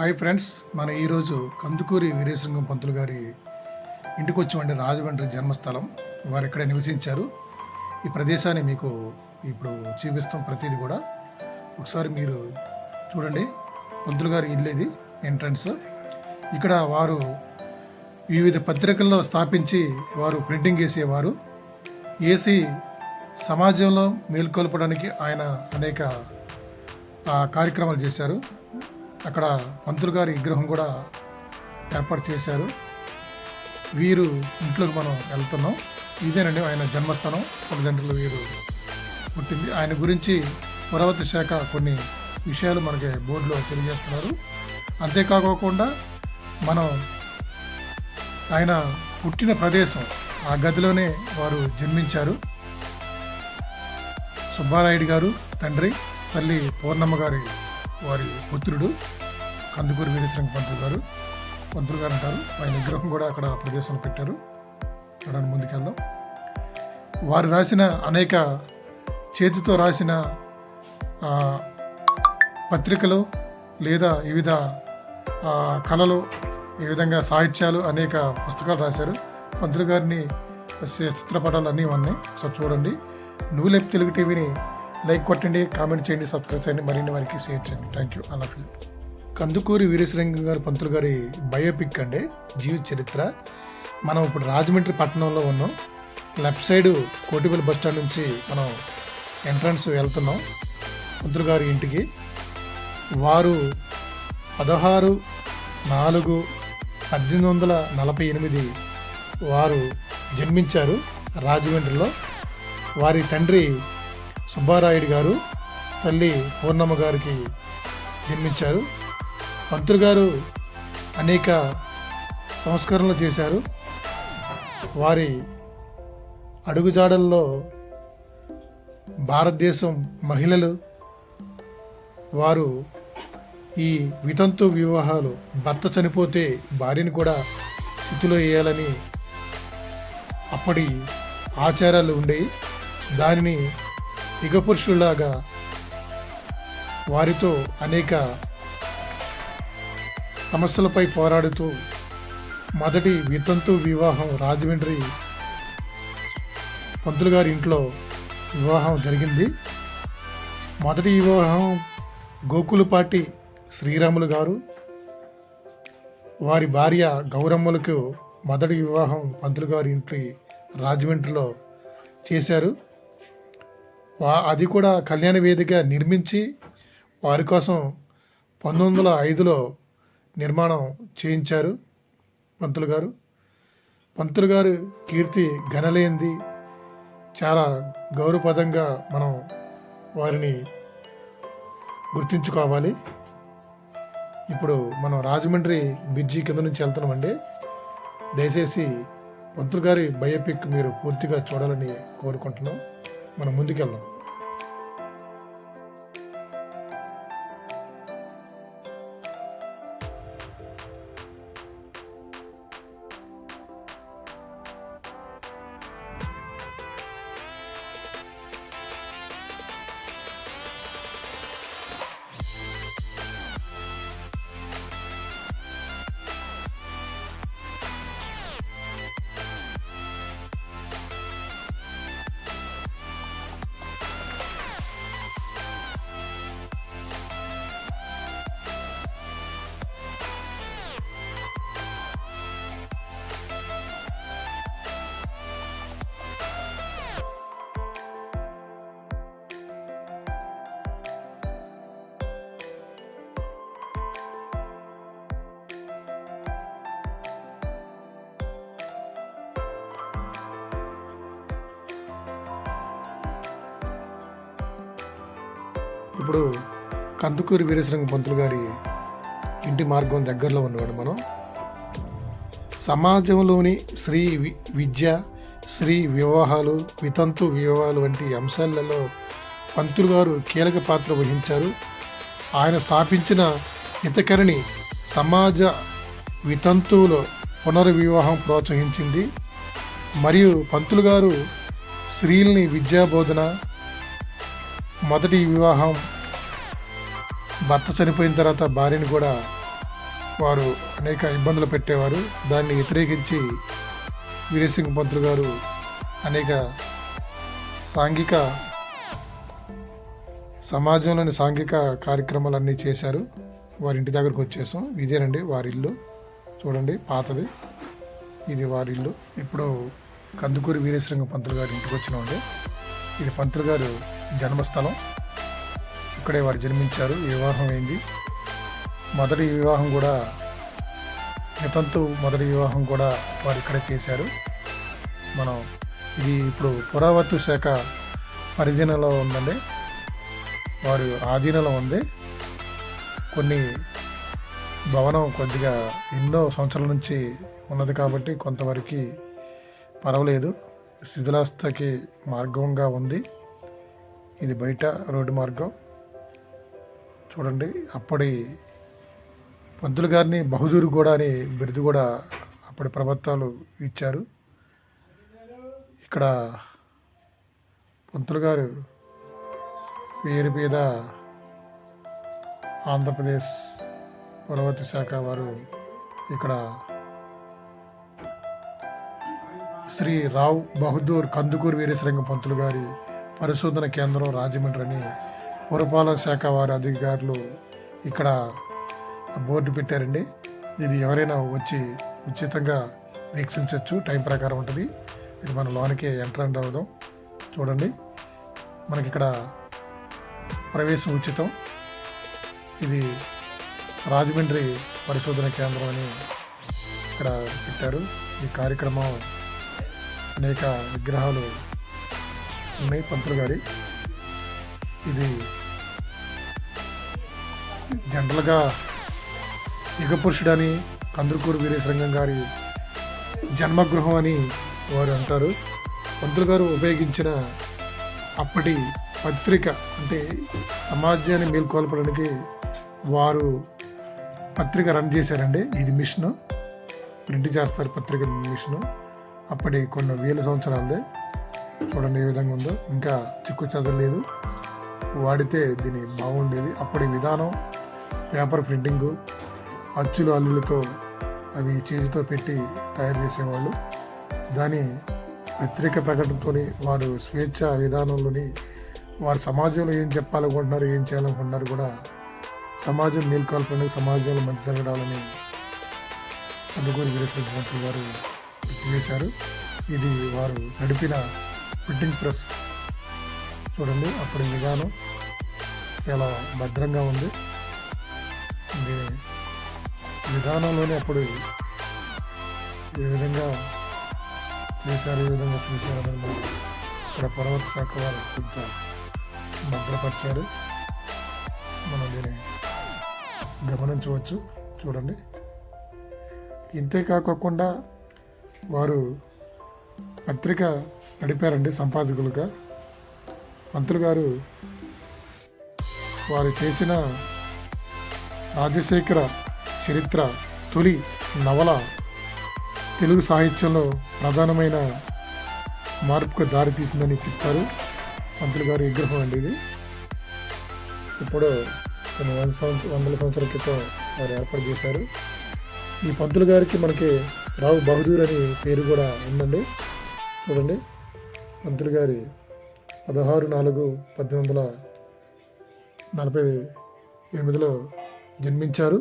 Hi friends, మన ఈరోజు కందుకూరి వీరేశలింగం పంతులు గారి ఇంటికి వచ్చామండి. రాజమండ్రి జన్మస్థలం. వారు ఇక్కడే నివసించారు. ఈ ప్రదేశాన్ని మీకు ఇప్పుడు చూపిస్తాం. ప్రతిదీ కూడా ఒకసారి మీరు చూడండి. పంతులు గారి ఇల్లు ఇది, ఎంట్రన్స్. ఇక్కడ వారు వివిధ పత్రికల్లో స్థాపించి వారు ప్రింటింగ్ వేసేవారు. వేసి సమాజంలో మేల్కొల్పడానికి ఆయన అనేక కార్యక్రమాలు చేశారు. అక్కడ పంతులు గారి విగ్రహం కూడా ఏర్పాటు చేశారు. వీరు ఇంట్లోకి మనం వెళ్తున్నాం. ఇదేనండి ఆయన జన్మస్థానం. తల్లిదండ్రులు వీరు పుట్టింది. ఆయన గురించి పురావస్తు శాఖ కొన్ని విషయాలు మనకి బోర్డులో తెలియజేస్తున్నారు. అంతేకాకుండా మనం ఆయన పుట్టిన ప్రదేశం, ఆ గదిలోనే వారు జన్మించారు. సుబ్బారాయుడు గారు తండ్రి, తల్లి పూర్ణమ్మ గారి వారి పుత్రుడు కందుకూరి వీరేశలింగం పంతులు గారు అంటారు. ఆయన విగ్రహం కూడా అక్కడ ప్రదేశంలో పెట్టారు. చూడండి, ముందుకెళ్దాం. వారు రాసిన అనేక చేతితో రాసిన పత్రికలు లేదా వివిధ కళలు, ఈ విధంగా సాహిత్యాలు, అనేక పుస్తకాలు రాశారు. పంతులు గారిని చిత్రపటాలు అన్నీ ఉన్నాయి. ఒకసారి చూడండి. నువ్వులెప్ తెలుగు టీవీని లైక్ కొట్టండి, కామెంట్ చేయండి, సబ్స్క్రైబ్ చేయండి, మరిన్ని వారికి షేర్ చేయండి. Thank you. I love you. Kandukuri Veeresalingam గారు పంతులు గారి బయోపిక్ అండి, జీవిత చరిత్ర. మనం ఇప్పుడు రాజమండ్రి పట్టణంలో ఉన్నాం. Left side Kotipalli bus stand నుంచి మనం ఎంట్రన్స్ వెళ్తున్నాం పంతులు గారి ఇంటికి. వారు 16/4/1848 వారు జన్మించారు రాజమండ్రిలో. వారి తండ్రి సుబ్బారాయుడు గారు, తల్లి పూర్ణమ్మ గారికి జన్మించారు. పంతులు గారు అనేక సంస్కరణలు చేశారు. వారి అడుగుజాడల్లో భారతదేశం మహిళలు, వారు ఈ వితంతు వివాహాలు, భర్త చనిపోతే భార్యను కూడా స్థితిలో వేయాలని అప్పటి ఆచారాలు ఉండేవి. దానిని యుగపురుషులాగా వారితో అనేక సమస్యలపై పోరాడుతూ మొదటి వితంతు వివాహం రాజమండ్రి పంతులు గారి ఇంట్లో వివాహం జరిగింది. మొదటి వివాహం గోకులపాటి శ్రీరాములు గారు, వారి భార్య గౌరమ్మలకు మొదటి వివాహం పంతులు గారి ఇంటి రాజమండ్రిలో చేశారు. అది కూడా కళ్యాణ వేదిక నిర్మించి వారి కోసం 1905లో నిర్మాణం చేయించారు పంతులు గారు కీర్తి ఘనలేంది. చాలా గౌరవపదంగా మనం వారిని గుర్తించుకోవాలి. ఇప్పుడు మనం రాజమండ్రి బ్రిడ్జి కింద నుంచి వెళ్తున్నామండి. దయచేసి పంతులు గారి బయోపిక్ మీరు పూర్తిగా చూడాలని కోరుకుంటున్నాం. మనం ముందుకెళ్దాం. ఇప్పుడు కందుకూరి వీరేశలింగం పంతులు గారి ఇంటి మార్గం దగ్గరలో ఉన్నవాడు మనం. సమాజంలోని స్త్రీ విద్య, స్త్రీ వివాహాలు, వితంతు వివాహాలు వంటి అంశాలలో పంతులు గారు కీలక పాత్ర వహించారు. ఆయన స్థాపించిన హితకరణి సమాజ వితంతువుల పునర్వివాహం ప్రోత్సహించింది. మరియు పంతులు గారు స్త్రీల్ని విద్యాబోధన, మొదటి వివాహం, భర్త చనిపోయిన తర్వాత భార్యను కూడా వారు అనేక ఇబ్బందులు పెట్టేవారు. దాన్ని వ్యతిరేకించి వీరేశలింగం పంతులు గారు అనేక సాంఘిక సమాజంలోని సాంఘిక కార్యక్రమాలన్నీ చేశారు. వారి ఇంటి దగ్గరకు వచ్చేసాం. ఇదేనండి వారి ఇల్లు, చూడండి పాతది, ఇది వారి ఇల్లు. ఇప్పుడు కందుకూరి వీరేశలింగం పంతులు గారి ఇంటికి వచ్చినామండి. ఇది పంతులు గారు జన్మస్థలం, ఇక్కడే వారు జన్మించారు. వివాహం అయింది. మొదటి వివాహం కూడా మొదటి వివాహం కూడా వారు ఇక్కడే చేశారు. మనం ఇది ఇప్పుడు పురావస్తు శాఖ పరిధీనంలో ఉందండి, వారు ఆధీనంలో ఉంది. కొన్ని భవనం కొద్దిగా ఎన్నో సంవత్సరాల నుంచి ఉన్నది కాబట్టి కొంతవరకు పర్వాలేదు, శిథిలాస్థకి మార్గంగా ఉంది. ఇది బయట రోడ్డు మార్గం. చూడండి, అప్పటి పంతులు గారిని బహదూరు కూడా అని బిరుదు కూడా అప్పటి ప్రభుత్వాలు ఇచ్చారు. ఇక్కడ పంతులు గారు పేరు మీద ఆంధ్రప్రదేశ్ పురావస్తు శాఖ వారు ఇక్కడ శ్రీ రావ్ బహదూర్ కందుకూరి వీరేశలింగం పంతులు గారి పరిశోధన కేంద్రం రాజమండ్రి అని పురపాలన శాఖ వారి అధికారులు ఇక్కడ బోర్డు పెట్టారండి. ఇది ఎవరైనా వచ్చి ఉచితంగా వీక్షించవచ్చు, టైం ప్రకారం ఉంటుంది. ఇది మన లోనికి ఎంటర్ అవ్వడం. చూడండి, మనకి ఇక్కడ ప్రవేశం ఉచితం. ఇది రాజమండ్రి పరిశోధన కేంద్రం అని ఇక్కడ పెట్టారు. ఈ కార్యక్రమం అనేక విగ్రహాలు ఉన్నాయి పంతులు గారి. ఇది జనరల్గా యుగపురుషుడని కందుకూరి వీరేశలింగం గారి జన్మగృహం అని వారు అంటారు. పంతులు గారు ఉపయోగించిన అప్పటి పత్రిక, అంటే సమాజాన్ని మేల్కొల్పడానికి వారు పత్రిక రన్ చేశారండి. ఇది మిషను, ప్రింట్ చేస్తారు పత్రిక మిషను. అప్పటి కొన్ని వేల సంవత్సరాలదే. చూడండి ఏ విధంగా ఉందో, ఇంకా చిక్కు చెదరలేదు. వాడితే దీని బాగుండేది. అప్పటి విధానం పేపర్ ప్రింటింగు, అచ్చులు అల్లులతో అవి చేతితో పెట్టి తయారు చేసేవాళ్ళు. దాని పత్రిక ప్రకటనతో వారు స్వేచ్ఛ విధానంలోని వారు సమాజంలో ఏం చెప్పాలనుకుంటున్నారు, ఏం చేయాలనుకుంటున్నారు కూడా సమాజం మేల్కొల్పడానికి, సమాజంలో మంచి జరగడాలని కందుకూరి వీరేశలింగం పంతులు గారు చేశారు. ఇది వారు నడిపిన ప్రింటింగ్ ప్రెస్. చూడండి, అప్పటి విధానం చాలా భద్రంగా ఉంది. ఇది విధానంలోనే అప్పుడు ఏ విధంగా చేశారు, ఏ విధంగా చూశారని ఇక్కడ పురావస్తు శాఖ వారు కొంత భద్రపరిచారు. మనం దీన్ని గమనించవచ్చు. చూడండి, ఇంతే కాకుండా వారు పత్రిక నడిపారండి సంపాదకులుగా. పంతులు గారు వారు చేసిన రాజశేఖర చరిత్ర తొలి నవల తెలుగు సాహిత్యంలో ప్రధానమైన మార్పుకు దారితీసిందని చెప్తారు. పంతులు గారి విగ్రహం అండి ఇది. ఇప్పుడు కొన్ని వందల సంవత్సరాల క్రితం వారు ఏర్పాటు చేశారు. ఈ పంతులు గారికి మనకి రావు బహదూర్ అని పేరు కూడా ఉందండి. చూడండి, పంతులు గారి 16/4/1848లో జన్మించారు.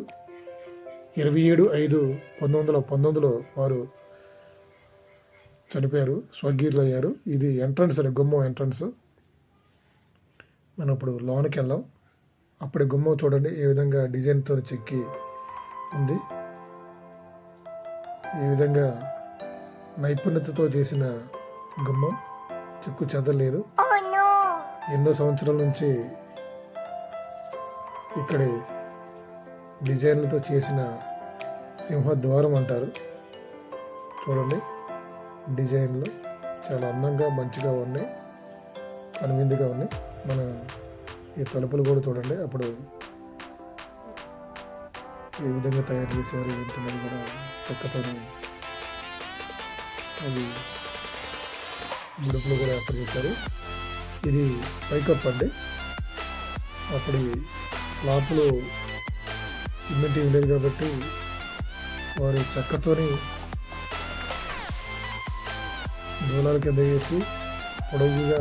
27/5/1919లో వారు చనిపోయారు, స్వర్గీయులు అయ్యారు. ఇది ఎంట్రన్స్ అని, గుమ్మం ఎంట్రన్స్. మనం ఇప్పుడు లోనికి వెళ్దాం. అప్పటి గుమ్మం చూడండి ఏ విధంగా డిజైన్తో చెక్కి ఉంది, ఈ విధంగా నైపుణ్యతతో చేసిన గుమ్మం, చెక్కు చెదరలేదు. ఎన్నో సంవత్సరాల నుంచి ఇక్కడి డిజైన్లతో చేసిన సింహద్వారం అంటారు. చూడండి, డిజైన్లు చాలా అందంగా మంచిగా ఉన్నాయి, కనువిందుగా ఉన్నాయి. మన ఈ తలుపులు కూడా చూడండి అప్పుడు ఏ విధంగా తయారు చేశారు ఏంటన్నది కూడా చెక్కతో అవి ముడుపులు కూడా ఏర్పాటు చేశారు. ఇది పైకప్పు అండి. అప్పుడు స్లాపులు సిమెంట్ లేదు కాబట్టి వారు చెక్కతోని దూలాల కింద వేసి పొడవుగా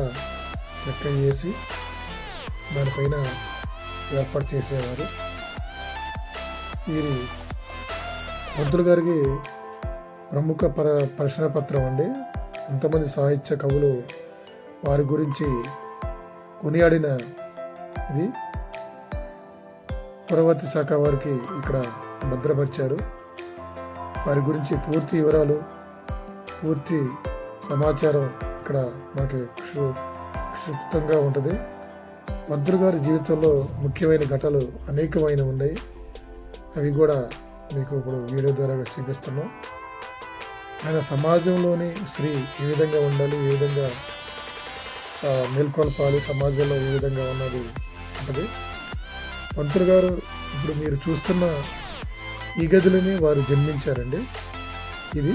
చెక్క వేసి దానిపైన ఏర్పాటు చేసేవారు. వీరి పంతులు గారికి ప్రముఖ ప్రశ్న పత్రం అండి. ఎంతమంది సాహిత్య కవులు వారి గురించి కొనియాడిన ఇది పురావస్తు శాఖ వారికి ఇక్కడ భద్రపరిచారు. వారి గురించి పూర్తి వివరాలు, పూర్తి సమాచారం ఇక్కడ మనకి క్షుప్తంగా ఉంటుంది. పంతులు గారి జీవితంలో ముఖ్యమైన ఘటనలు అనేకమైన ఉన్నాయి. అవి కూడా మీకు ఇప్పుడు వీడియో ద్వారా చూపిస్తున్నాం. ఆయన సమాజంలోని స్త్రీ ఏ విధంగా ఉండాలి, ఏ విధంగా మేల్కొల్పాలి, సమాజంలో ఏ విధంగా ఉన్నది ఉంటుంది. పంతులు గారు ఇప్పుడు మీరు చూస్తున్న ఈ గదిలోనే వారు జన్మించారండి. ఇది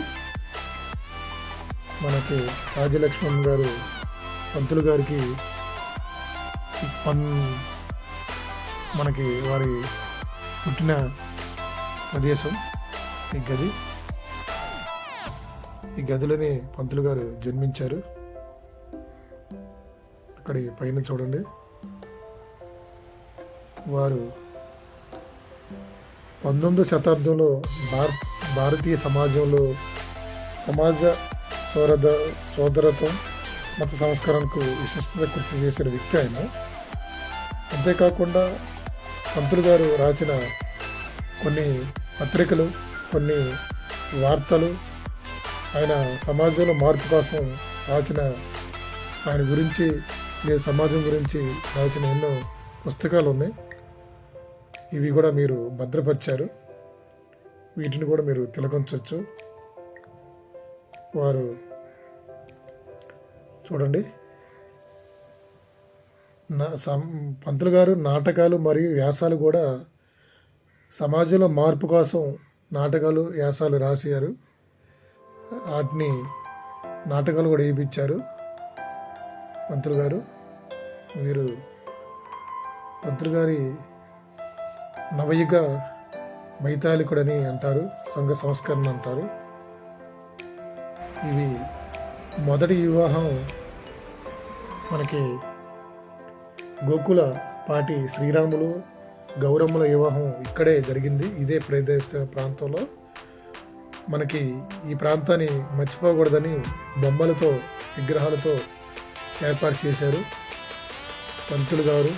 మనకి రాజలక్ష్మణ్ గారు పంతులు గారికి మనకి వారి పుట్టిన ప్రదేశం ఈ గది. ఈ గదిలోనే పంతులు గారు జన్మించారు. అక్కడ పైన చూడండి, వారు 19వ శతాబ్దంలో భారతీయ సమాజంలో సమాజ సోదరత్వం, మత సంస్కరణకు విశిష్టత కృషి చేసిన వ్యక్తి ఆయన. అంతేకాకుండా పంతులు గారు రాసిన కొన్ని పత్రికలు, కొన్ని వార్తలు, ఆయన సమాజంలో మార్పు కోసం రాసిన, ఆయన గురించి సమాజం గురించి రాసిన ఎన్నో పుస్తకాలు ఉన్నాయి. ఇవి కూడా మీరు భద్రపరిచారు. వీటిని కూడా మీరు తిలకించవచ్చు. వారు చూడండి, పంతులు గారు నాటకాలు మరియు వ్యాసాలు కూడా సమాజంలో మార్పు కోసం నాటకాలు, వ్యాసాలు రాశారు. వాటిని నాటకాలు కూడా వేయించారు పంతులు గారు. వీరు పంతులు గారి నవయుగ మైతాళికుడని అంటారు, సంఘ సంస్కరణ అంటారు. ఇవి మొదటి వివాహం మనకి గోకుల పాటి శ్రీరాములు గౌరమ్మల వివాహం ఇక్కడే జరిగింది. ఇదే ప్రాంతంలో. మనకి ఈ ప్రాంతాన్ని మర్చిపోకూడదని బొమ్మలతో, విగ్రహాలతో ఏర్పాటు చేశారు పంతులు గారు,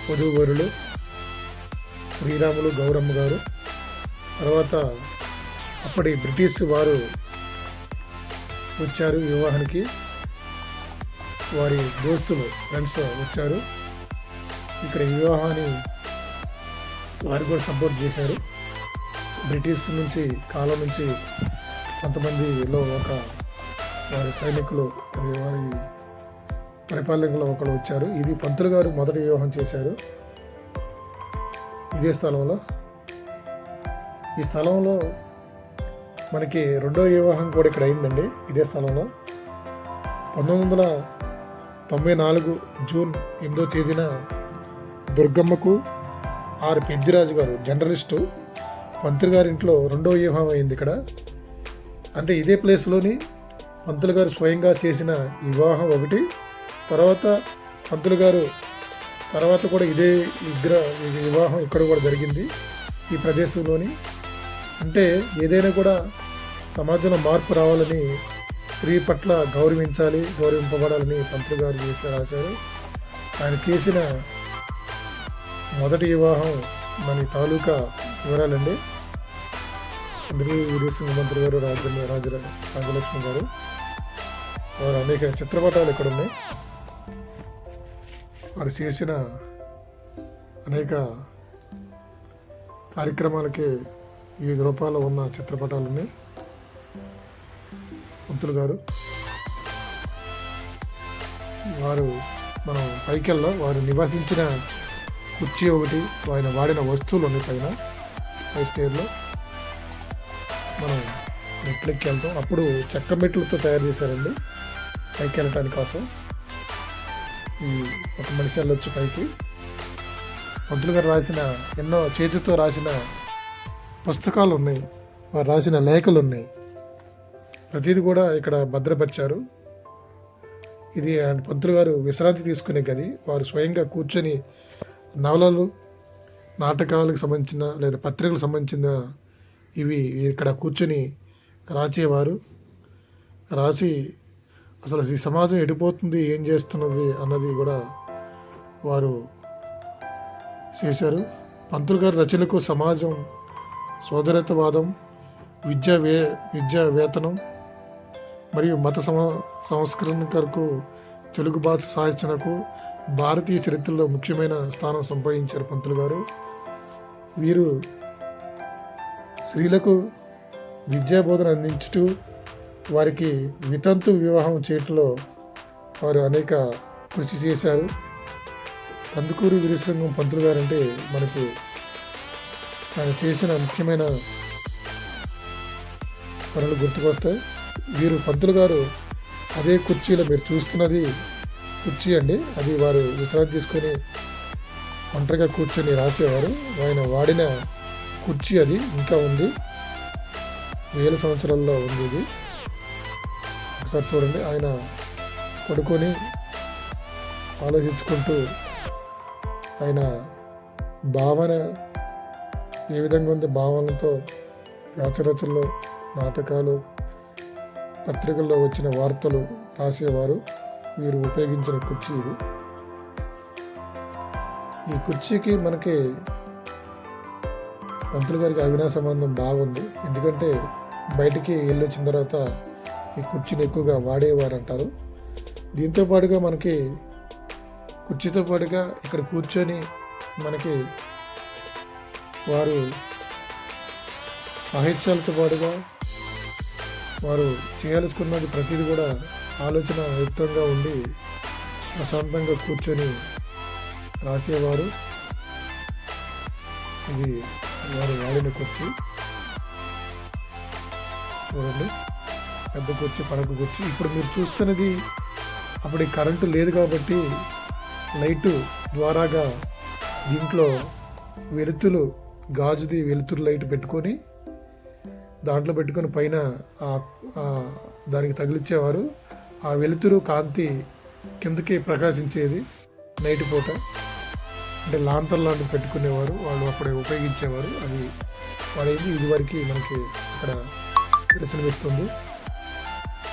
వధూవరులు శ్రీరాములు గౌరమ్మ గారు. తర్వాత అప్పటి బ్రిటిష్ వారు వచ్చారు వివాహానికి. వారి దోస్తులు, ఫ్రెండ్స్ వచ్చారు. ఇక్కడ వివాహాన్ని వారు కూడా సపోర్ట్ చేశారు. బ్రిటిష్ కాలం నుంచి కొంతమందిలో వారి సైనికులు, వారి పరిపాలకులు ఒకరు వచ్చారు. ఇది పంతులు గారు మొదటి వివాహం చేశారు ఇదే స్థలంలో. ఈ స్థలంలో మనకి రెండో వివాహం కూడా ఇక్కడ అయిందండి, ఇదే స్థలంలో. 1994 జూన్ 8వ తేదీన దుర్గమ్మకు ఆర్ పెద్దిరాజు గారు, జర్నలిస్టు, పంతులు గారి ఇంట్లో రెండో వివాహం అయింది ఇక్కడ. అంటే ఇదే ప్లేస్లోని పంతులు గారు స్వయంగా చేసిన వివాహం ఒకటి. తర్వాత పంతులు గారు తర్వాత కూడా ఇదే వివాహం ఇక్కడ కూడా జరిగింది ఈ ప్రదేశంలోని. అంటే ఏదైనా కూడా సమాజంలో మార్పు రావాలని, స్త్రీ పట్ల గౌరవింపబడాలని పంతులు గారు రాశారు. ఆయన చేసిన మొదటి వివాహం మన తాలూకా వివరాలండి. అందరూ వీరేశ్వర మంత్రి గారు, రాజలక్ష్మి గారు, వారు అనేక చిత్రపటాలు ఇక్కడ ఉన్నాయి. వారు చేసిన అనేక కార్యక్రమాలకి వివిధ రూపాల్లో ఉన్న చిత్రపటాలు ఉన్నాయి. పంతులు గారు వారు మనం పైకెళ్ళలో వారు నివసించిన కుర్చీ ఒకటి, ఆయన వాడిన వస్తువులు ఉన్నాయి పైన 5 స్టేర్లో. మనం మెట్లెక్కి వెళ్తాం. అప్పుడు చెక్క మెట్లతో తయారు చేశారండి పైకి వెళ్ళటానికి కోసం. ఈ ఒక మనిషి వెళ్ళొచ్చు పైకి. పంతులు గారు రాసిన ఎన్నో చేతితో రాసిన పుస్తకాలు ఉన్నాయి వారు రాసిన లేఖలు ఉన్నాయి. ప్రతిదీ కూడా ఇక్కడ భద్రపరిచారు. ఇది పంతులు గారు విశ్రాంతి తీసుకునే గది. వారు స్వయంగా కూర్చొని నవలలు, నాటకాలకు సంబంధించిన లేదా పత్రికలకు సంబంధించిన ఇవి ఇక్కడ కూర్చొని రాసేవారు. రాసి అసలు ఈ సమాజం ఎడిపోతుంది, ఏం చేస్తున్నది అన్నది కూడా వారు చేశారు. పంతులు గారి రచనలకు సమాజం, సోదరత్వవాదం, విద్యా వేతనం మరియు మత సంస్కరణ కొరకు తెలుగు భాష సాహిత్యకు భారతీయ చరిత్రలో ముఖ్యమైన స్థానం సంపాదించారు పంతులు గారు. వీరు స్త్రీలకు విద్యాబోధన అందించుటూ వారికి వితంతు వివాహం చేయటంలో వారు అనేక కృషి చేశారు. కందుకూరి వీరేశలింగం పంతులు గారు అంటే మనకు ఆయన చేసిన ముఖ్యమైన పనులు గుర్తుకొస్తాయి. వీరు పంతులు గారు అదే కుర్చీలో మీరు చూస్తున్నది కుర్చీ అండి. అది వారు విశ్రాంతి తీసుకొని ఒంటరిగా కూర్చొని రాసేవారు. ఆయన వాడిన కుర్చీ అది ఇంకా ఉంది, 1000 సంవత్సరాల్లో ఉంది ఇది. ఒకసారి చూడండి, ఆయన పడుకొని ఆలోచించుకుంటూ ఆయన భావన ఏ విధంగా ఉంది, భావనలతో వ్యాసరచనలు, నాటకాలు, పత్రికల్లో వచ్చిన వార్తలు రాసేవారు. వీరు ఉపయోగించిన కుర్చీ ఇది. ఈ కుర్చీకి మనకి పంతులు గారికి అవినా సంబంధం బాగుంది. ఎందుకంటే బయటికి వెళ్ళి వచ్చిన తర్వాత ఈ కుర్చీని ఎక్కువగా వాడేవారు అంటారు. దీంతో పాటుగా మనకి కుర్చీతో పాటుగా ఇక్కడ కూర్చొని మనకి వారు సాహిత్యాలతో పాటుగా వారు చేయాల్సుకున్నది ప్రతిదీ కూడా ఆలోచన యుక్తంగా ఉండి ప్రశాంతంగా కూర్చొని రాసేవారు. ఇది వారు వాడిన కుర్చీ చూడండి, పెద్ద కుర్చీ, పడక కుర్చీ. ఇప్పుడు మీరు చూస్తున్నది అప్పుడు కరెంటు లేదు కాబట్టి లైటు ద్వారాగా దీంట్లో వెలుతురు, గాజుది వెలుతురు లైట్ పెట్టుకొని దాంట్లో పెట్టుకొని పైన దానికి తగిలిచ్చేవారు. ఆ వెలుతురు కాంతి కిందకి ప్రకాశించేది నైట్ పూట. అంటే లాంతర్ లాంటివి పెట్టుకునేవారు వాళ్ళు, అప్పుడే ఉపయోగించేవారు. అది వాడేది ఇదివరకు మనకి ఇక్కడ దర్శనమిస్తుంది.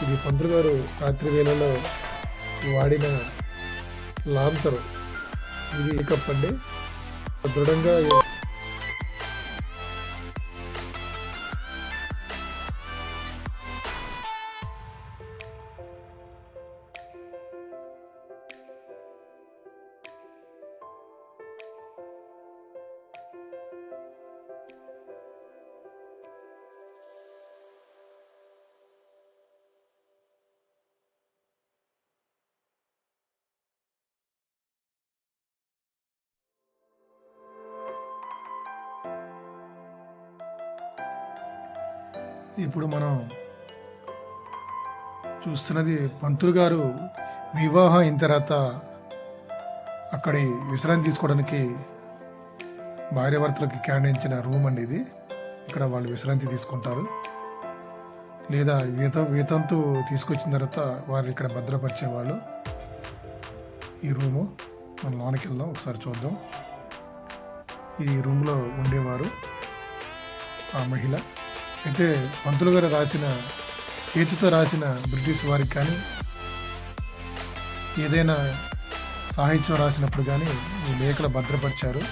ఇది పంతులు గారు రాత్రి వేళలో వాడిన లాంతరు. ఇది కప్ అండి, దృఢంగా ఇప్పుడు మనం చూస్తున్నది పంతులు గారు వివాహం అయిన తర్వాత అక్కడి విశ్రాంతి తీసుకోవడానికి భార్యాభర్తలకు కేటాయించిన రూమ్ అండి ఇది. ఇక్కడ వాళ్ళు విశ్రాంతి తీసుకుంటారు, లేదా వేతంతు తీసుకొచ్చిన తర్వాత వారు ఇక్కడ భద్రపరిచేవాళ్ళు. ఈ రూము మనం లోనికి వెళ్దాం, ఒకసారి చూద్దాం. ఈ రూమ్లో ఉండేవారు ఆ మహిళ. అయితే పంతులు గారు రాసిన, చేతితో రాసిన బ్రిటిష్ వారికి కానీ ఏదైనా సాహిత్యం రాసినప్పుడు కానీ ఈ లేఖలు భద్రపరిచారు.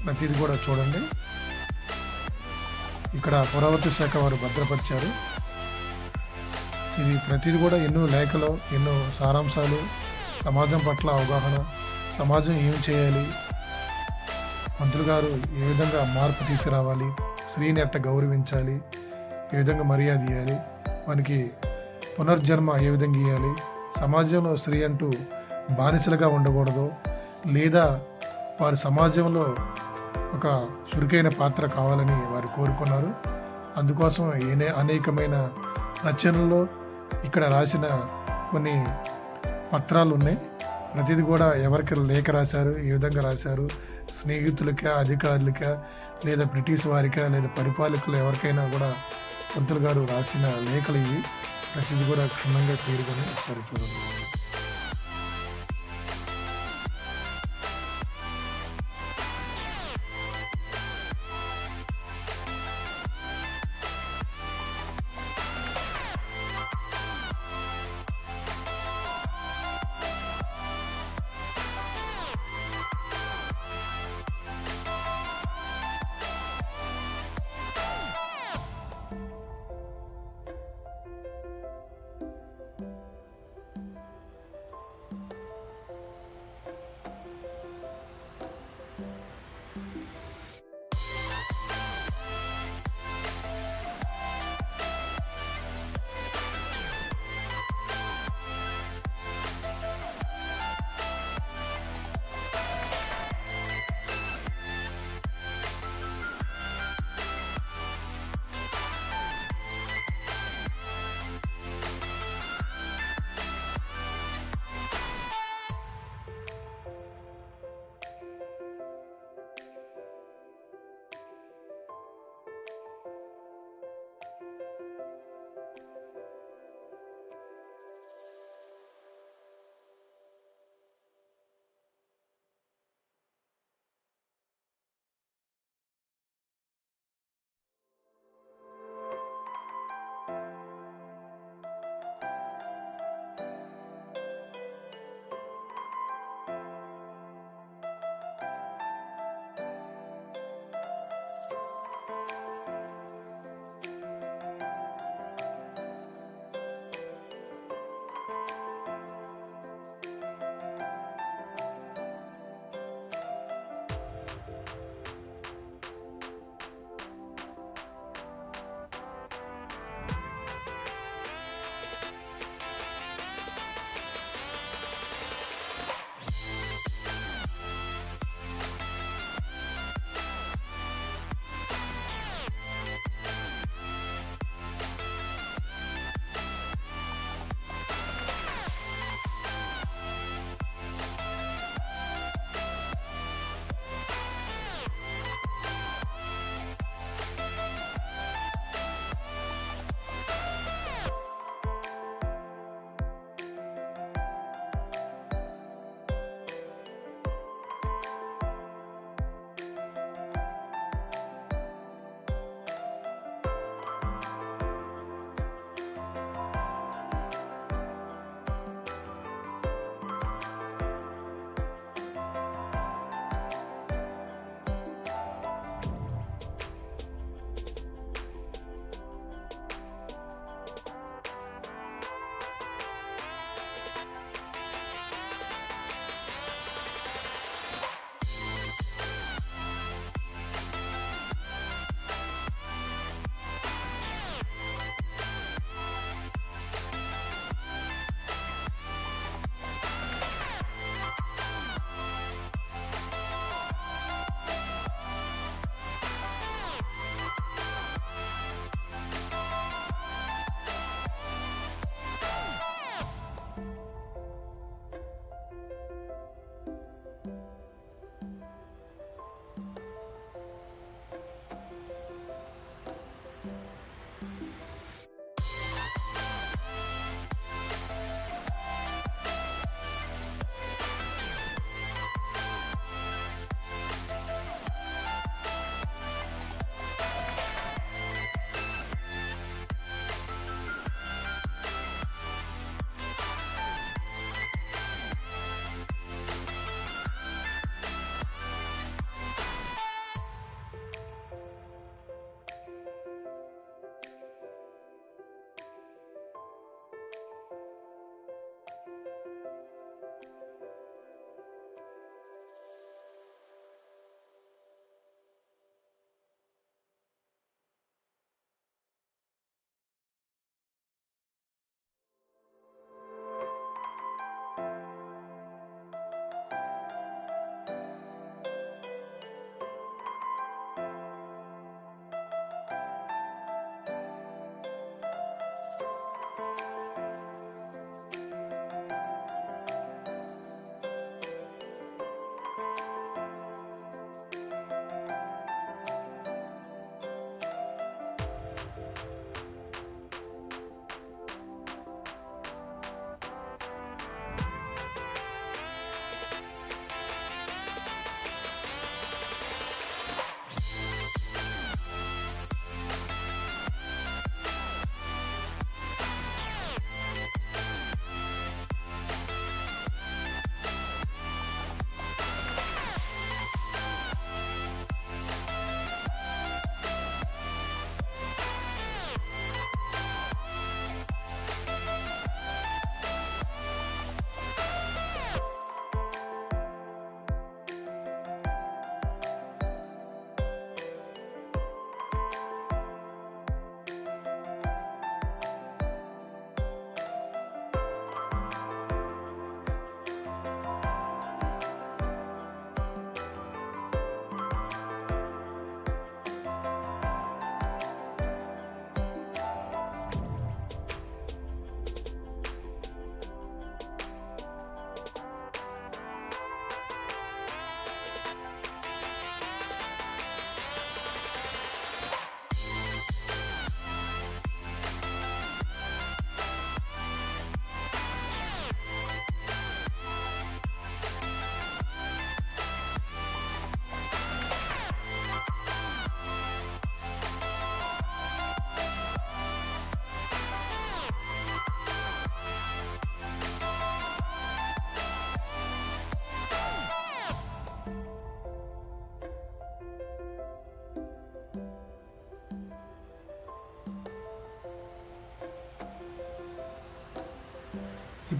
ప్రతిది కూడా చూడండి, ఇక్కడ పురావస్తు శాఖ వారు భద్రపరిచారు. ఇది ప్రతిది కూడా ఎన్నో లేఖలు, ఎన్నో సారాంశాలు, సమాజం పట్ల అవగాహన, సమాజం ఏం చేయాలి, పంతులు గారు ఏ విధంగా మార్పు తీసుకురావాలి, స్త్రీని ఎట్ట గౌరవించాలి, ఏ విధంగా మర్యాద ఇవ్వాలి, మనకి పునర్జన్మ ఏ విధంగా ఇవ్వాలి, సమాజంలో స్త్రీ అంటూ బానిసలుగా ఉండకూడదు, లేదా వారి సమాజంలో ఒక చురుకైన పాత్ర కావాలని వారు కోరుకున్నారు. అందుకోసం అనేకమైన రచనల్లో ఇక్కడ రాసిన కొన్ని పత్రాలు ఉన్నాయి. ప్రతిదీ కూడా ఎవరికి లేఖ రాశారు, ఏ విధంగా రాశారు, స్నేహితులకా, అధికారులకా, లేదా బ్రిటిష్ వారికా, లేదా పరిపాలకులు ఎవరికైనా కూడా పంతులు గారు రాసిన లేఖలు ఇవి. ప్రతిది కూడా క్షుణ్ణంగా క్లియర్‌గానే ఒకసారి చూడండి.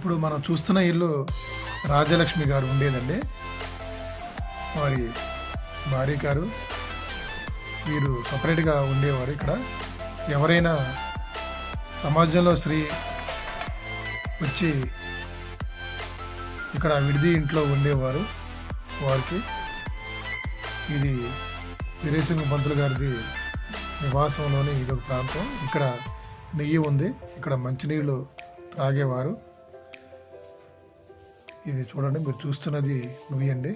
ఇప్పుడు మనం చూస్తున్న ఇల్లు రాజలక్ష్మి గారు ఉండేదండి. వారి భార్య గారు వీరు సపరేట్గా ఉండేవారు. ఇక్కడ ఎవరైనా సమాజంలో స్త్రీ వచ్చి ఇక్కడ విడిది ఇంట్లో ఉండేవారు. వారికి ఇది వీరేశలింగం పంతులు గారిది నివాసంలోని ఇదొక ప్రాంతం. ఇక్కడ నెయ్యి ఉంది, ఇక్కడ మంచినీళ్ళు త్రాగేవారు. ఇది చూడండి, మీరు చూస్తున్నది నువ్వు అండి.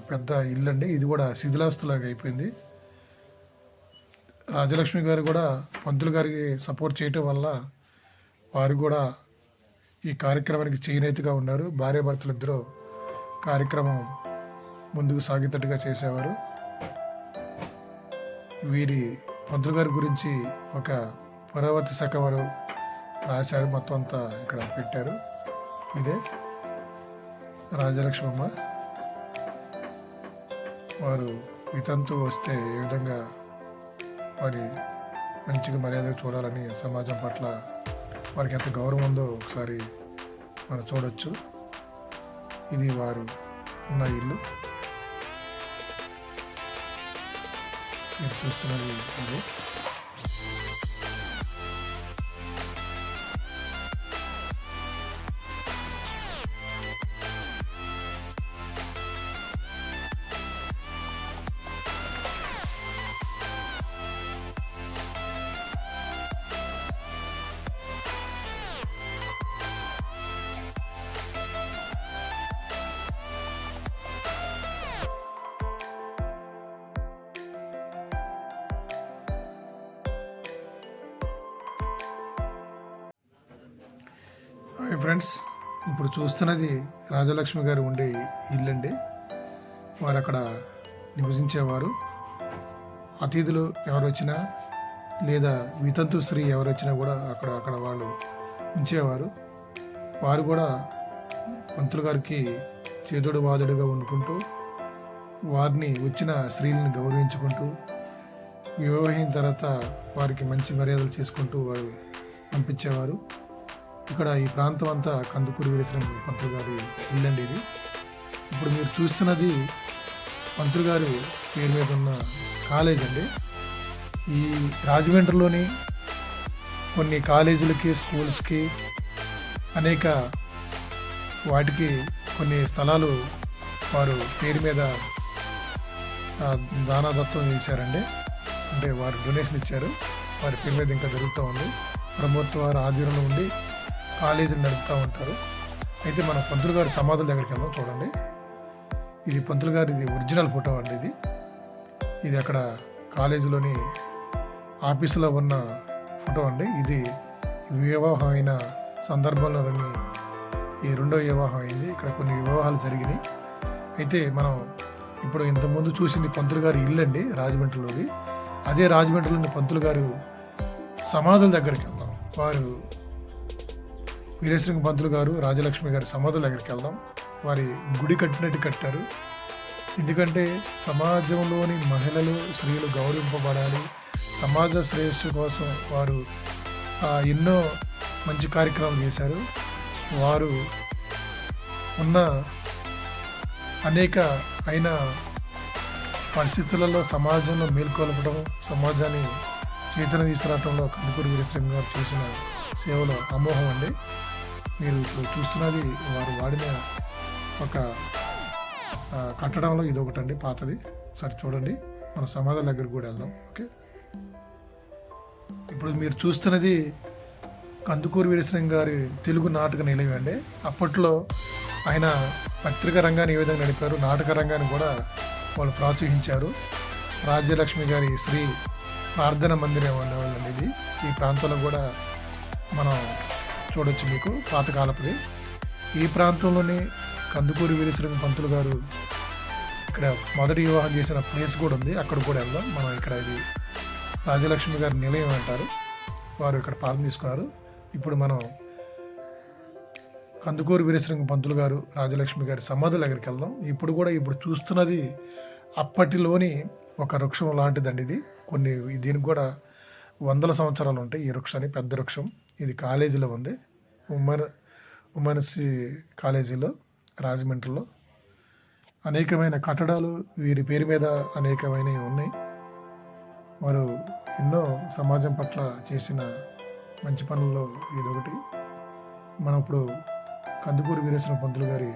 పెద్ద ఇల్లు అండి. ఇది కూడా శిథిలాస్తులాగా అయిపోయింది. రాజలక్ష్మి గారు కూడా పంతులు గారికి సపోర్ట్ చేయటం వల్ల వారు కూడా ఈ కార్యక్రమానికి చేనేతగా ఉన్నారు. భార్యాభర్తలు ఇద్దరు కార్యక్రమం ముందుకు సాగేటట్టుగా చేసేవారు. వీరి పంతులు గారి గురించి ఒక పురావతి శాఖ వారు రాశారు, మొత్తం అంతా ఇక్కడ పెట్టారు. ఇదే రాజలక్ష్మమ్మ. వారు వితంతు వస్తే ఏ విధంగా వారి మంచిగా మర్యాద చూడాలని, సమాజం పట్ల వారికి ఎంత గౌరవం ఉందో ఒకసారి మనం చూడొచ్చు. ఇది వారు ఉన్న ఇల్లు. మీరు చూస్తున్నది ఇది. హాయ్ ఫ్రెండ్స్, ఇప్పుడు చూస్తున్నది రాజలక్ష్మి గారు ఉండే ఇల్లండి. వారు అక్కడ నివసించేవారు. అతిథులు ఎవరు వచ్చినా లేదా వితంతు స్త్రీ ఎవరు వచ్చినా కూడా అక్కడ వాళ్ళు ఉంచేవారు. వారు కూడా పంతులు గారికి చేదుడు వాదుడుగా వండుకుంటూ వారిని వచ్చిన స్త్రీలను గౌరవించుకుంటూ వివాహం తర్వాత వారికి మంచి మర్యాదలు చేసుకుంటూ వారు పంపించేవారు. ఇక్కడ ఈ ప్రాంతం అంతా కందుకూరి వీరేశలింగం పంతులు గారి ఇల్లండి ఇది. ఇప్పుడు మీరు చూస్తున్నది పంతులు గారు పేరు మీద ఉన్న కాలేజ్ అండి. ఈ రాజమండ్రిలోని కొన్ని కాలేజీలకి, స్కూల్స్కి, అనేక వాటికి కొన్ని స్థలాలు వారు పేరు మీద దానాదత్తం చేశారండి. అంటే వారు డొనేషన్ ఇచ్చారు. వారి పేరు మీద ఇంకా జరుగుతూ ఉంది. ప్రభుత్వ వారి ఆధీనంలో ఉండి కాలేజీని నడుపుతూ ఉంటారు. అయితే మనం పంతులు గారి సమాధుల దగ్గరికి వెళ్దాం. చూడండి, ఇది పంతులు గారిది ఒరిజినల్ ఫోటో అండి. ఇది అక్కడ కాలేజీలోని ఆఫీసులో ఉన్న ఫోటో అండి. ఇది వివాహం అయిన సందర్భంలోని ఈ రెండో వివాహం అయింది. ఇక్కడ కొన్ని వివాహాలు జరిగినాయి. అయితే మనం ఇప్పుడు ఇంతకుముందు చూసింది పంతులు గారి ఇల్లు అండి, రాజమండ్రిలోది. అదే రాజమండ్రిలోని పంతులు గారు సమాధుల దగ్గరికి వెళ్దాం. వారు వీరేశలింగం పంతులు గారు, రాజలక్ష్మి గారి సమాధుల దగ్గరికి వెళ్దాం. వారి గుడి కట్టినట్టు కట్టారు. ఎందుకంటే సమాజంలోని మహిళలు, స్త్రీలు గౌరవింపబడాలి. సమాజ శ్రేయస్సు కోసం వారు ఎన్నో మంచి కార్యక్రమాలు చేశారు. వారు ఉన్న అనేక అయిన పరిస్థితులలో సమాజంలో మేల్కొల్పడం, సమాజాన్ని చేతన తీసుకురావడంలో కందుకూరి వీరేశలింగం గారు చేసిన సేవలో అమోఘం అండి. మీరు చూస్తున్నది వారు వాడిన ఒక కట్టడంలో ఇది ఒకటండి, పాతది. సరే చూడండి, మన సమాధుల దగ్గరికి కూడా వెళ్దాం. ఓకే, ఇప్పుడు మీరు చూస్తున్నది కందుకూరి వీరేశలింగం గారి తెలుగు నాటక నిలయం అండి. అప్పట్లో ఆయన పత్రికా రంగాన్ని ఏ విధంగా నడిపారు, నాటక రంగాన్ని కూడా వాళ్ళు ప్రోత్సహించారు. రాజ్యలక్ష్మి గారి శ్రీ ప్రార్థన మందిరం ఉండేవాళ్ళండి ఇది. ఈ ప్రాంతంలో కూడా మనం చూడొచ్చు, మీకు పాతకాలపుది. ఈ ప్రాంతంలోనే కందుకూరి వీరేశలింగం పంతులు గారు ఇక్కడ మొదటి వివాహం చేసిన ప్లేస్ కూడా ఉంది. అక్కడ కూడా వెళ్దాం మనం. ఇక్కడ ఇది రాజలక్ష్మి గారి నిలయం అంటారు. వారు ఇక్కడ ప్రార్థన తీసుకున్నారు. ఇప్పుడు మనం కందుకూరి వీరేశలింగం పంతులు గారు, రాజలక్ష్మి గారి సమాధుల దగ్గరికి వెళ్దాం. ఇప్పుడు చూస్తున్నది అప్పటిలోని ఒక వృక్షం లాంటిదండి ఇది. దీనికి కూడా 100 సంవత్సరాలు ఉంటాయి. ఈ వృక్షాన్ని పెద్ద వృక్షం. ఇది కాలేజీలో ఉంది. ఉమెన్స్ కాలేజీలో రాజమండ్రిలో అనేకమైన కట్టడాలు వీరి పేరు మీద అనేకమైనవి ఉన్నాయి. వారు ఎన్నో సమాజం పట్ల చేసిన మంచి పనుల్లో ఇదొకటి. మనం ఇప్పుడు కందుకూరి వీరేశ్వర పంతులు గారి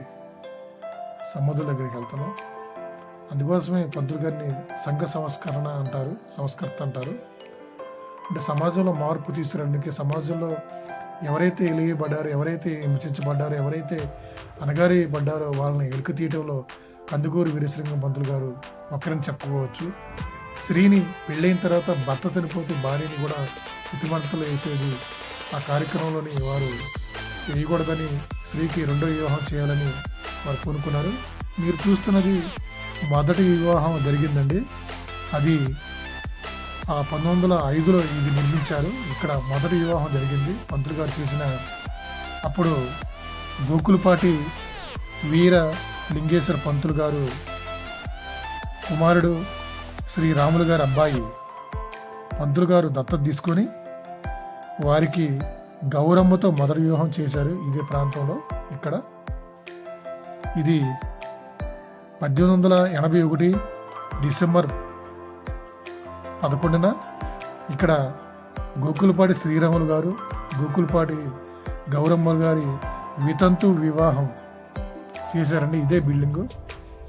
సమాధుల దగ్గరికి వెళ్తున్నాం. అందుకోసమే పంతులు గారిని సంఘ సంస్కర్త అంటారు. అంటే సమాజంలో మార్పు తీసుకురావడానికి, సమాజంలో ఎవరైతే ఎలియబడ్డారో, ఎవరైతే హింసించబడ్డారో, ఎవరైతే అణగారిబడ్డారో వాళ్ళని వెలుక తీయటంలో కందుకూరి వీరేశలింగం పంతులు గారు ఒకరిని చెప్పుకోవచ్చు. స్త్రీని పెళ్ళైన తర్వాత భర్త చనిపోతే భార్యని కూడా ఇతిమంతలు వేసేది ఆ కార్యక్రమంలోని వారు వేయకూడదని, స్త్రీకి రెండో వివాహం చేయాలని వారు కోరుకున్నారు. మీరు చూస్తున్నది మొదటి వివాహం జరిగిందండి. అది 1905లో ఇది నిర్మించారు. ఇక్కడ మొదటి వివాహం జరిగింది పంతులు గారు చేసిన. అప్పుడు గోకులపాటి వీర లింగేశ్వర పంతులు గారు కుమారుడు శ్రీరాములు గారి అబ్బాయి పంతులు గారు దత్తత తీసుకొని వారికి గౌరమ్మతో మొదటి వివాహం చేశారు ఇదే ప్రాంతంలో. ఇక్కడ ఇది 1881 డిసెంబర్ 11న ఇక్కడ గోకులపాటి శ్రీరాములు గారు, గోకులపాటి గౌరమ్మ గారి వితంతు వివాహం చేశారండి. ఇదే బిల్డింగు,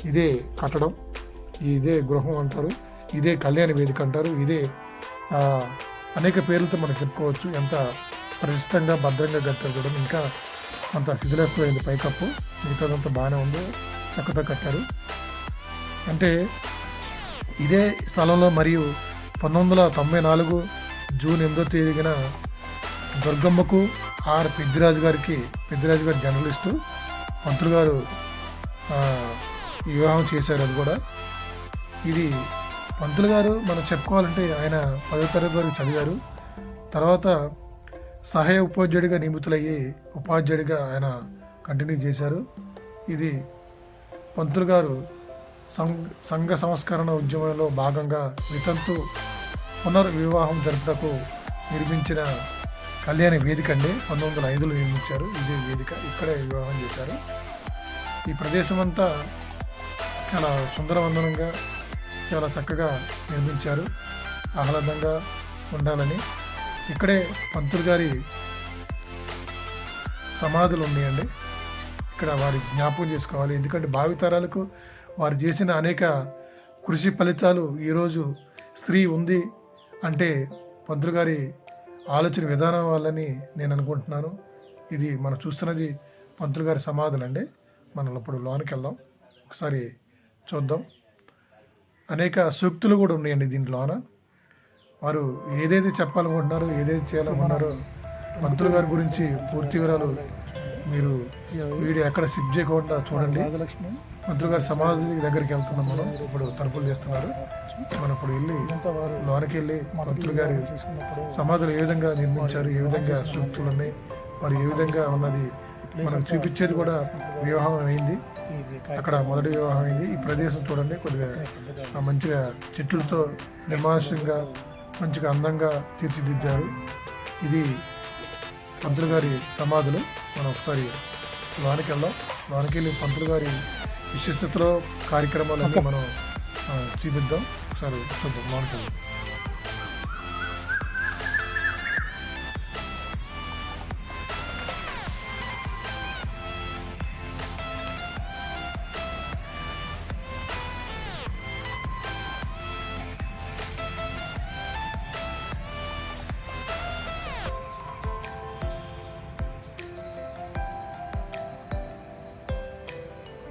ఇదే కట్టడం, ఇదే గృహం అంటారు, ఇదే కళ్యాణ వేదిక అంటారు. ఇదే అనేక పేర్లతో మనం చెప్పుకోవచ్చు. ఎంత ప్రతిష్టంగా భద్రంగా కట్టారు చూడండి. ఇంకా అంత శిథిలమైంది పైకప్పు, మిగతాదంతా బాగానే ఉంది, చక్కగా కట్టారు. అంటే ఇదే స్థలంలో మరియు 1994 జూన్ 8వ తేదీన దుర్గమ్మకు పెద్దిరాజు గారు జర్నలిస్టు పంతులు గారు వివాహం చేశారు. అది కూడా ఇది పంతులు గారు మనం చెప్పుకోవాలంటే ఆయన 10వ తరగతి వరకు చదివారు. తర్వాత సహాయ ఉపాధ్యాయుడిగా నియమితులయ్యి ఉపాధ్యాయుడిగా ఆయన కంటిన్యూ చేశారు. ఇది పంతులు గారు సంఘ సంస్కరణ ఉద్యమంలో భాగంగా వితంతు పునర్వివాహం జరుపుటకు నిర్మించిన కళ్యాణ వేదిక అండి. 1905లో నిర్మించారు ఇదే వేదిక. ఇక్కడే వివాహం చేశారు. ఈ ప్రదేశం అంతా చాలా సుందరవందనంగా చాలా చక్కగా నిర్మించారు, ఆహ్లాదంగా ఉండాలని. ఇక్కడే పంతులు గారి సమాధులు ఉన్నాయండి. ఇక్కడ వారి జ్ఞాపకం చేసుకోవాలి. ఎందుకంటే భావితరాలకు వారు చేసిన అనేక కృషి ఫలితాలు ఈరోజు స్త్రీ ఉంది అంటే పంతులు గారి ఆలోచన విధానం వల్లని నేను అనుకుంటున్నాను. ఇది మనం చూస్తున్నది పంతులు గారి సమాధులండి. మనం ఇప్పుడు లోనికి వెళ్దాం, ఒకసారి చూద్దాం. అనేక సూక్తులు కూడా ఉన్నాయండి దీంట్లోన. వారు ఏదైతే చెప్పాలనుకుంటున్నారో, ఏదైతే చేయాలనుకున్నారో పంతులు గారి గురించి పూర్తి వివరాలు మీరు వీడియో ఎక్కడ స్కిప్ చేయకుండా చూడండి. పంతులు గారి సమాధి దగ్గరికి వెళ్తున్నాం మనం. ఇప్పుడు తలుపులు చేస్తున్నారు. మనం ఇప్పుడు వెళ్ళి లోనికి వెళ్ళి పంతులు గారి సమాధులు ఏ విధంగా నిర్మించారు, ఏ విధంగా సూక్తులు ఉన్నాయి, మరి ఏ విధంగా ఉన్నది మనం చూపించేది కూడా. వివాహం అయింది అక్కడ, మొదటి వివాహం అయింది. ఈ ప్రదేశం చూడండి, కొద్దిగా మంచిగా చెట్లతో నిర్మానుష్యంగా మంచిగా అందంగా తీర్చిదిద్దారు. ఇది పంతులు గారి సమాధులు. మనం ఒకసారి లోనికి వెళ్దాం. లోనికి వెళ్ళి పంతులు గారి విశిష్టతలో కార్యక్రమాలన్నీ మనం చూపిద్దాం. ఒకసారి చూద్దాం, లోనికి వెళ్దాం.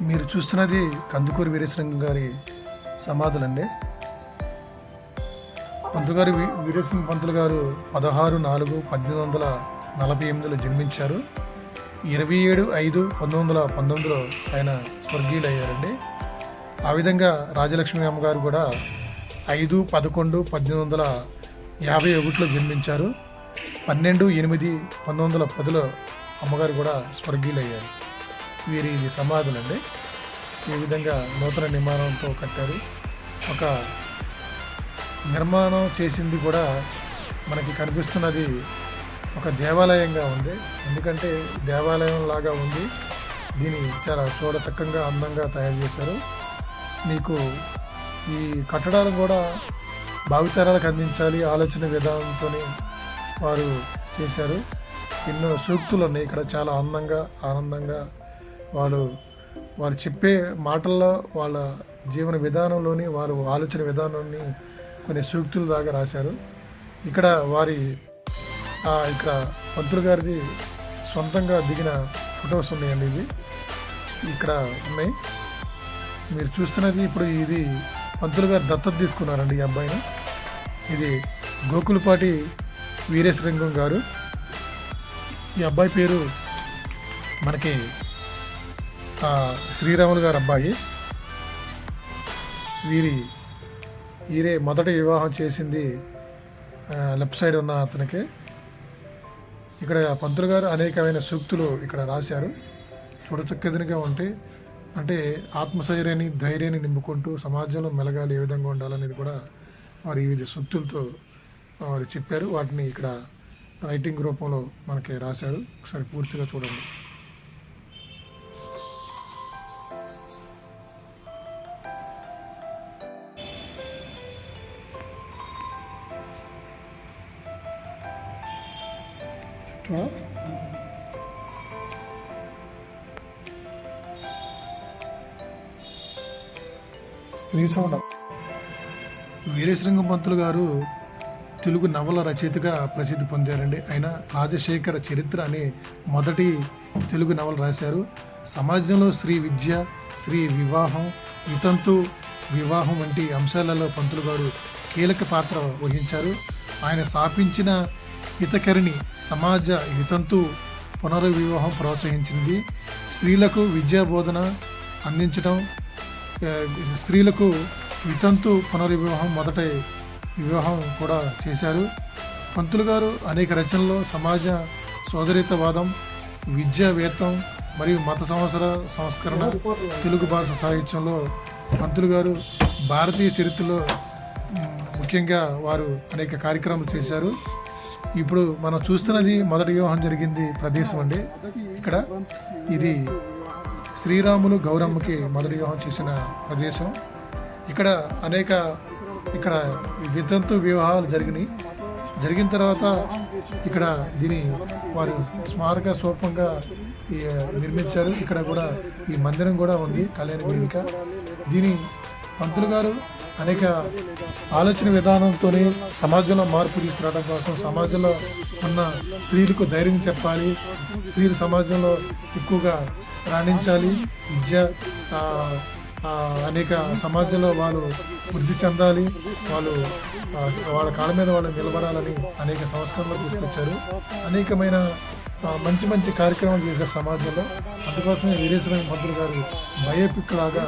మీరు చూస్తున్నది కందుకూరి వీరేశలింగం గారి సమాధులండి. పంతులు గారి వీరేశలింగం పంతులు గారు 16/4/1848లో జన్మించారు. 27/5/1919లో ఆయన స్వర్గీయులయ్యారండి. ఆ విధంగా రాజలక్ష్మి అమ్మగారు కూడా 5/11/1851లో జన్మించారు. 12/8/1910లో అమ్మగారు కూడా స్వర్గీయులయ్యారు. వీరి సమాధులండి. ఈ విధంగా నూతన నిర్మాణంతో కట్టారు. ఒక నిర్మాణం చేసింది కూడా మనకి కనిపిస్తున్నది ఒక దేవాలయంగా ఉంది. ఎందుకంటే దేవాలయం లాగా ఉంది. దీన్ని చాలా చూడచక్కగా అందంగా తయారు చేశారు. మీకు ఈ కట్టడాలు కూడా భావితరాలకు అందించాలి ఆలోచన విధానంతో వారు చేశారు. ఎన్నో సూక్తులు ఉన్నాయి ఇక్కడ, చాలా అందంగా ఆనందంగా వాళ్ళు చెప్పే మాటల్లో వాళ్ళ జీవన విధానంలోని వారు ఆలోచన విధానాన్ని కొన్ని సూక్తుల దాకా రాశారు. ఇక్కడ ఇక్కడ పంతులు గారిది సొంతంగా దిగిన ఫొటోస్ ఉన్నాయండి. ఇవి ఇక్కడ ఉన్నాయి. మీరు చూస్తున్నది ఇప్పుడు ఇది పంతులు గారు దత్తత తీసుకున్నారండి ఈ అబ్బాయిని. ఇది గోకులపాటి వీరేశలింగం గారు. ఈ అబ్బాయి పేరు మనకి శ్రీరాములు గారు అబ్బాయి. వీరే మొదటి వివాహం చేసింది లెఫ్ట్ సైడ్ ఉన్న అతనికి. ఇక్కడ పంతులు గారు అనేకమైన సూక్తులు ఇక్కడ రాశారు. చూడచక్కదిగా ఉంటే అంటే ధైర్యాన్ని నింపుకుంటూ సమాజంలో మెలగాలి, ఏ విధంగా ఉండాలనేది కూడా వారు వివిధ సూక్తులతో వారు చెప్పారు. వాటిని ఇక్కడ రైటింగ్ రూపంలో మనకి రాశారు. ఒకసారి పూర్తిగా చూడండి. వీరేశలింగం పంతులు గారు తెలుగు నవల రచయితగా ప్రసిద్ధి పొందారండి. ఆయన రాజశేఖర చరిత్ర అనే మొదటి తెలుగు నవల రాశారు. సమాజంలో స్త్రీ విద్య, స్త్రీ వివాహం, వితంతు వివాహం వంటి అంశాలలో పంతులు గారు కీలక పాత్ర వహించారు. ఆయన స్థాపించిన హితకరిణి సమాజ వితంతు పునర్వివాహం ప్రోత్సహించింది. స్త్రీలకు విద్యా బోధన అందించడం, స్త్రీలకు వితంతు పునర్వివాహం మొదటి వివాహం కూడా చేశారు. పంతులు గారు అనేక రచనల్లో సమాజ సోదరితవాదం, విద్యావేత్తం మరియు మత సంస్కరణ, తెలుగు భాష సాహిత్యంలో పంతులు గారు భారతీయ చరిత్రలో ముఖ్యంగా వారు అనేక కార్యక్రమాలు చేశారు. ఇప్పుడు మనం చూస్తున్నది మొదటి వివాహం జరిగింది ప్రదేశం అండి. ఇక్కడ ఇది శ్రీరాములు గౌరమ్మకి మొదటి వివాహం చేసిన ప్రదేశం. ఇక్కడ వితంతు వివాహాలు జరిగిన తర్వాత ఇక్కడ దీని వారు స్మారక స్వరూపంగా నిర్మించారు. ఇక్కడ కూడా ఈ మందిరం కూడా ఉంది, కళ్యాణ వేదిక. దీని పంతులు గారు అనేక ఆలోచన విధానంతో సమాజంలో మార్పు తీసుకురావడం కోసం, సమాజంలో ఉన్న స్త్రీలకు ధైర్యం చెప్పాలి, స్త్రీలు సమాజంలో ఎక్కువగా రాణించాలి, విద్య అనేక సమాజంలో వాళ్ళు వృద్ధి చెందాలి, వాళ్ళ కాళ్ళ మీద వాళ్ళు నిలబడాలని అనేక సంస్కరణలు తీసుకొచ్చారు. అనేకమైన మంచి కార్యక్రమాలు చేశారు సమాజంలో. అందుకోసమే వీరేశలింగం పంతులు గారు బయోపిక్ లాగా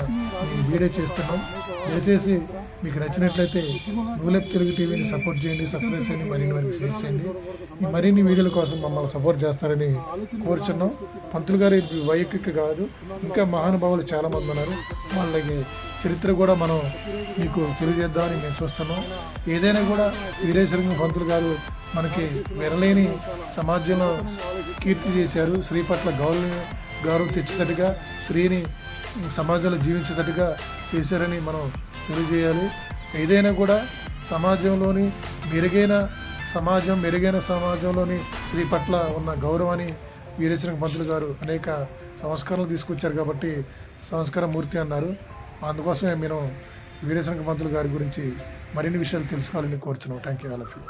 ఈ వీడియో చేస్తున్నాం. దయచేసి మీకు నచ్చినట్లయితే నూలెప్ తెలుగు టీవీని సపోర్ట్ చేయండి, సబ్స్క్రైబ్ చేయండి, మరిన్ని షేర్ చేయండి. ఈ మరిన్ని వీడియోల కోసం మమ్మల్ని సపోర్ట్ చేస్తారని కోరుచున్నాం. పంతులు గారు బయోపిక్ కాదు, ఇంకా మహానుభావులు చాలామంది ఉన్నారు. వాళ్ళకి చరిత్ర కూడా మనం మీకు తెలియజేద్దామని మేము చూస్తున్నాం. ఏదైనా కూడా వీరేశలింగం పంతులు గారు మనకి విరలేని సమాజంలో కీర్తి చేశారు. స్త్రీ పట్ల గౌరవం తెచ్చేటట్టుగా, స్త్రీని సమాజంలో జీవించేటట్టుగా చేశారని మనం తెలియజేయాలి. ఏదైనా కూడా సమాజంలోని మెరుగైన సమాజంలోని స్త్రీ పట్ల ఉన్న గౌరవాన్ని వీరేశలింగం పంతులు గారు అనేక సంస్కరణలు తీసుకొచ్చారు కాబట్టి సంస్కార మూర్తి అన్నారు. అందుకోసమే మేము వీరేశలింగం పంతులు గారి గురించి మరిన్ని విషయాలు తెలుసుకోవాలని కోరుచున్నాం. Thank you all of you.